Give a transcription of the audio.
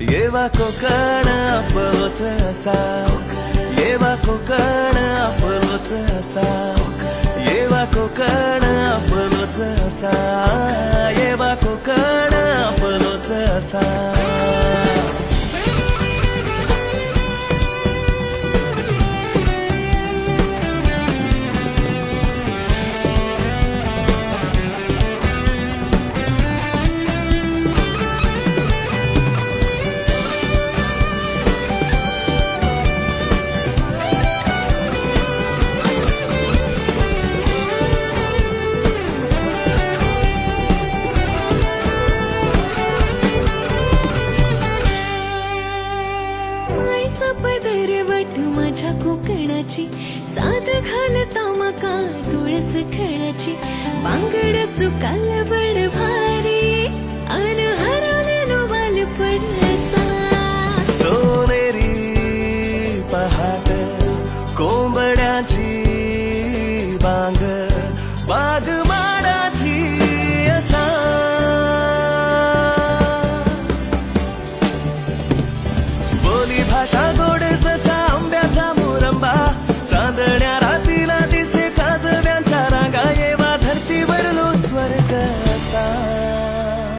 येवा कोकण आपलोच असा, येवा कोकण आपलोच असा, येवा कोकण आपलोच असा, येवा कोकण आपलोच असा. पदरवट माझ्या कोकणाची, साध घालता मका तुळस खणाची, बांगड चुकाल बड भारी, अन हरवलेलो बालपण असा. सोनेरी पहाट कोंबड्याची बांग, बाग